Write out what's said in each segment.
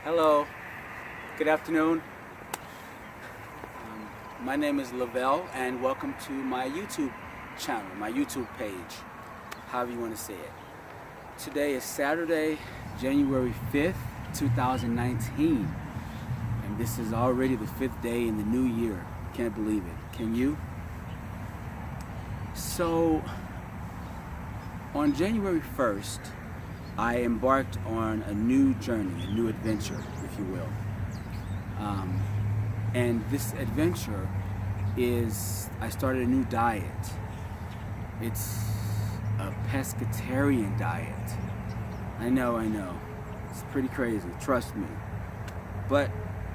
Hello, good afternoon. My name is LaVell and welcome to my YouTube channel, my YouTube page, however you want to say it. Today is Saturday, January 5th, 2019, and this is already the 5th day in the new year. Can't believe it, can you? So, on January 1st, I embarked on a new journey, a new adventure, if you will. And this adventure is, I started a new diet. It's a pescatarian diet. I know. It's pretty crazy, trust me. But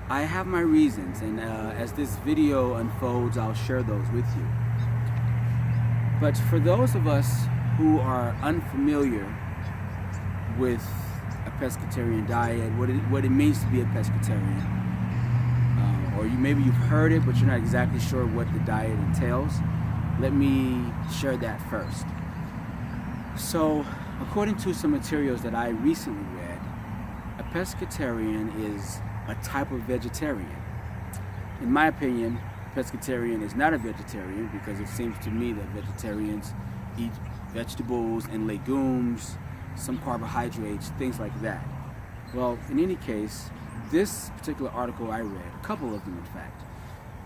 I have my reasons, and as this video unfolds, I'll share those with you. But for those of us who are unfamiliar with a pescatarian diet, what it means to be a pescatarian, or maybe you've heard it but you're not exactly sure what the diet entails, let me share that first. So, according to some materials that I recently read, a pescatarian is a type of vegetarian. In my opinion, pescatarian is not a vegetarian because it seems to me that vegetarians eat vegetables and legumes, some carbohydrates, things like that. Well, in any case, this particular article I read, a couple of them in fact,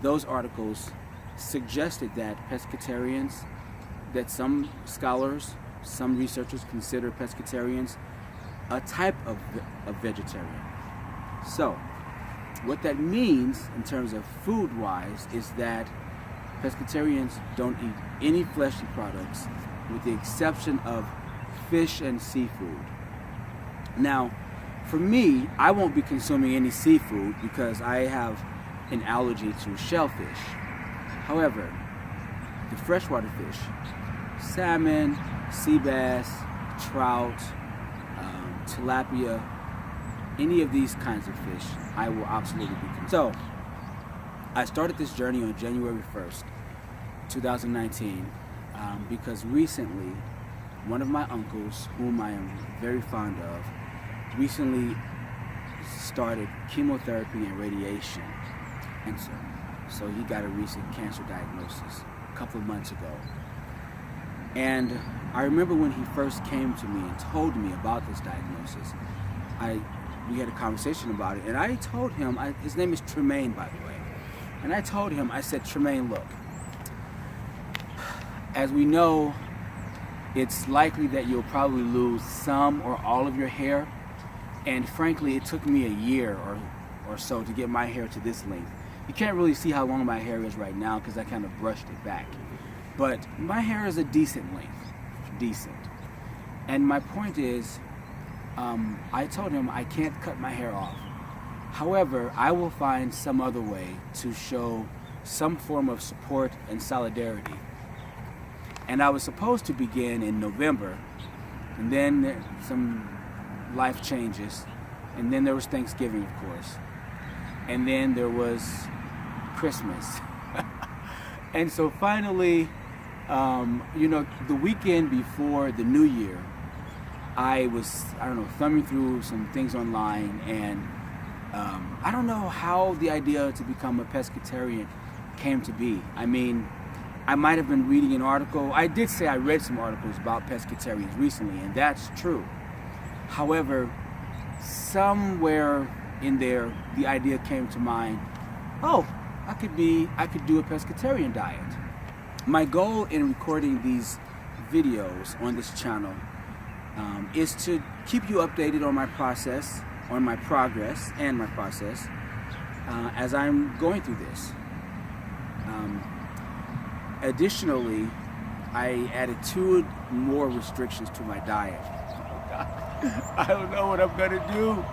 those articles suggested that pescatarians, that some scholars, some researchers consider pescatarians a type of vegetarian. So, what that means in terms of food-wise is that pescatarians don't eat any fleshy products with the exception of fish and seafood. Now, for me, I won't be consuming any seafood because I have an allergy to shellfish. However, the freshwater fish, salmon, sea bass, trout, tilapia, any of these kinds of fish, I will absolutely be consuming. So, I started this journey on January 1st, 2019, because recently, one of my uncles, whom I am very fond of, recently started chemotherapy and radiation cancer. So he got a recent cancer diagnosis a couple of months ago. And I remember when he first came to me and told me about this diagnosis, we had a conversation about it, and I told him, his name is Tremaine, by the way, and I told him, I said, Tremaine, look, as we know, it's likely that you'll probably lose some or all of your hair. And frankly, it took me a year or so to get my hair to this length. You can't really see how long my hair is right now because I kind of brushed it back. But my hair is a decent length. Decent. And my point is, I told him I can't cut my hair off. However, I will find some other way to show some form of support and solidarity. And I was supposed to begin in November, and then some life changes, and then there was Thanksgiving, of course, and then there was Christmas. And so finally, the weekend before the New Year, I was, thumbing through some things online, and I don't know how the idea to become a pescatarian came to be. I mean, I might have been reading an article. I did say I read some articles about pescatarians recently, and that's true. However, somewhere in there, the idea came to mind, I could do a pescatarian diet. My goal in recording these videos on this channel is to keep you updated on my process, on my progress and my process as I'm going through this. Additionally, I added 2 more restrictions to my diet. Oh God, I don't know what I'm gonna do,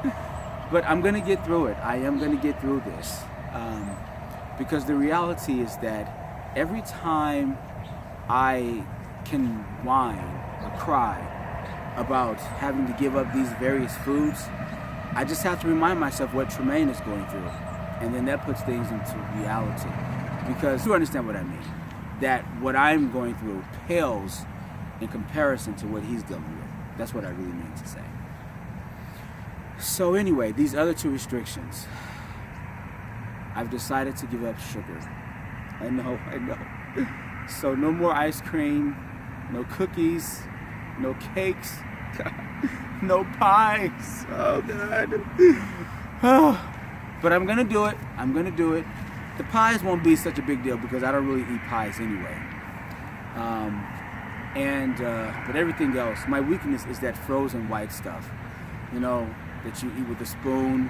but I'm gonna get through it. I am gonna get through this because the reality is that every time I can whine or cry about having to give up these various foods, I just have to remind myself what Tremaine is going through, and then that puts things into reality. Because you understand what I mean. That what I'm going through pales in comparison to what he's dealing with. That's what I really mean to say. So anyway, these other 2 restrictions. I've decided to give up sugar. I know. So no more ice cream, no cookies, no cakes, no pies. Oh God. But I'm gonna do it. The pies won't be such a big deal because I don't really eat pies anyway. But everything else, my weakness is that frozen white stuff, you know, that you eat with a spoon,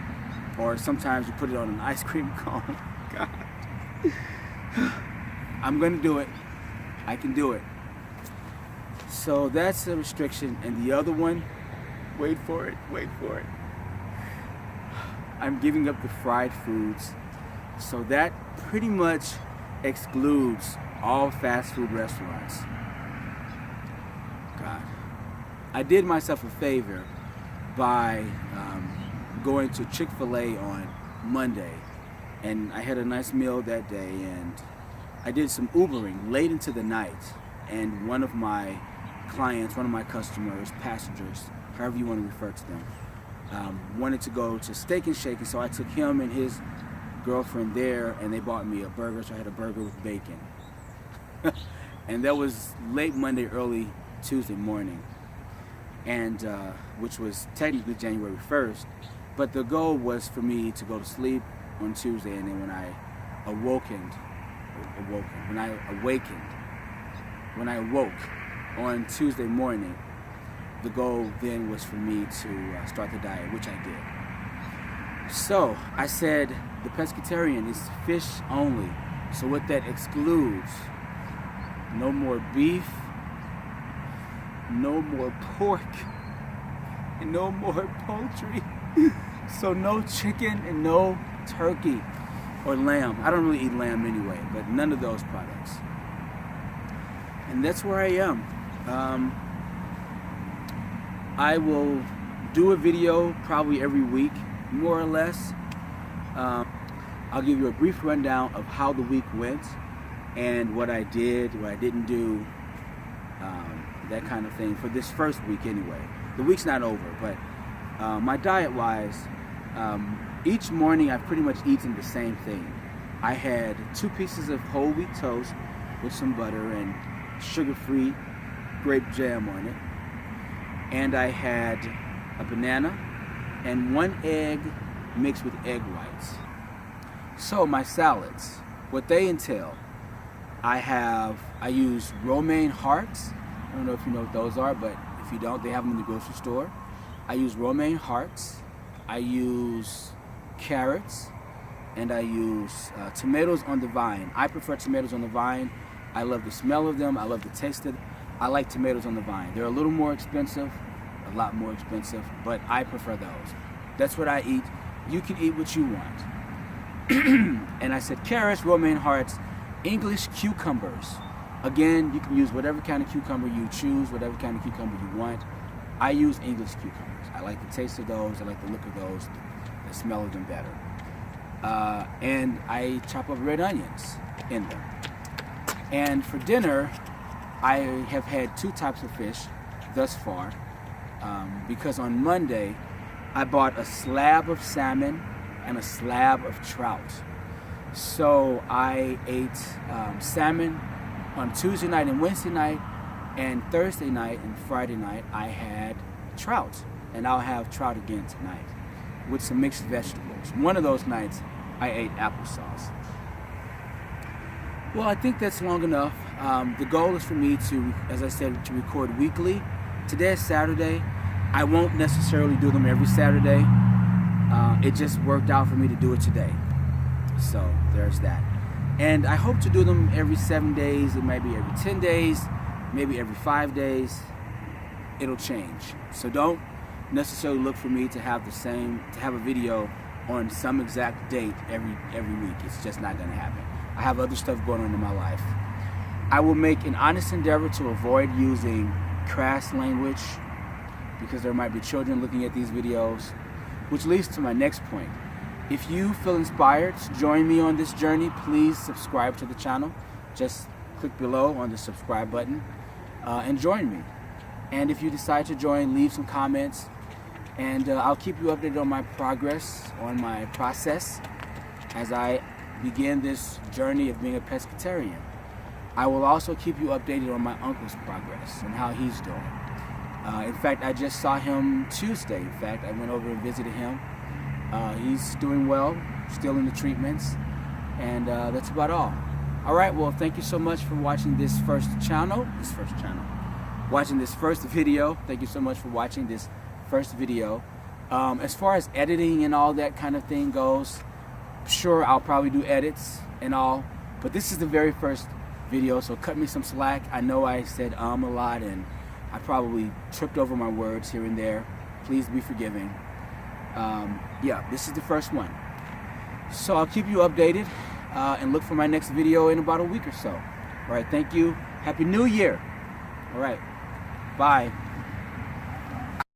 or sometimes you put it on an ice cream cone. God. I'm gonna do it. I can do it. So that's a restriction. And the other one, wait for it. I'm giving up the fried foods. So that pretty much excludes all fast food restaurants. God. I did myself a favor by going to Chick-fil-A on Monday, and I had a nice meal that day, and I did some Ubering late into the night, and one of my clients, one of my customers, passengers, however you want to refer to them, wanted to go to Steak and Shake, and so I took him and his girlfriend there, and they bought me a burger, so I had a burger with bacon. And that was late Monday, early Tuesday morning, and which was technically January 1st, but the goal was for me to go to sleep on Tuesday, and then when I awakened, when I awoke on Tuesday morning, the goal then was for me to start the diet, which I did. So I said the pescatarian is fish only. So what that excludes, no more beef, no more pork, and no more poultry. So no chicken and no turkey or lamb. I don't really eat lamb anyway, but none of those products. And that's where I am. I will do a video probably every week, more or less. I'll give you a brief rundown of how the week went and what I did, what I didn't do, that kind of thing for this first week anyway. The week's not over, but my diet-wise, each morning I've pretty much eaten the same thing. I had 2 pieces of whole wheat toast with some butter and sugar-free grape jam on it. And I had a banana and 1 egg mixed with egg whites. So my salads, what they entail, I use romaine hearts. I don't know if you know what those are, but if you don't, they have them in the grocery store. I use romaine hearts, I use carrots, and I use tomatoes on the vine. I prefer tomatoes on the vine. I love the smell of them, I love the taste of them. I like tomatoes on the vine. They're a little more expensive, a lot more expensive, but I prefer those. That's what I eat. You can eat what you want. And I said carrots, romaine hearts, English cucumbers. Again, you can use whatever kind of cucumber you choose, whatever kind of cucumber you want. I use English cucumbers. I like the taste of those, I like the look of those, the smell of them better. And I chop up red onions in them. And for dinner, I have had 2 types of fish thus far, because on Monday I bought a slab of salmon and a slab of trout. So I ate salmon on Tuesday night and Wednesday night, and Thursday night and Friday night I had trout, and I'll have trout again tonight with some mixed vegetables. One of those nights I ate applesauce. Well, I think that's long enough. The goal is for me to, as I said, to record weekly. Today is Saturday. I won't necessarily do them every Saturday. It just worked out for me to do it today. So there's that. And I hope to do them every 7 days. It might be every 10 days, maybe every 5 days. It'll change. So don't necessarily look for me to have a video on some exact date every week. It's just not going to happen. I have other stuff going on in my life. I will make an honest endeavor to avoid using crass language because there might be children looking at these videos, which leads to my next point. If you feel inspired to join me on this journey, please subscribe to the channel. Just click below on the subscribe button and join me. And if you decide to join, leave some comments And I'll keep you updated on my progress, on my process, as I begin this journey of being a pescatarian. I will also keep you updated on my uncle's progress and how he's doing. In fact, I just saw him Tuesday. In fact, I went over and visited him. He's doing well, still in the treatments, and that's about all. All right, well, thank you so much for watching this first video. Thank you so much for watching this first video. As far as editing and all that kind of thing goes, sure, I'll probably do edits and all, but this is the very first video, so cut me some slack. I know I said a lot, and I probably tripped over my words here and there. Please be forgiving. Yeah, this is the first one. So I'll keep you updated and look for my next video in about a week or so. All right, thank you. Happy New Year. All right, bye.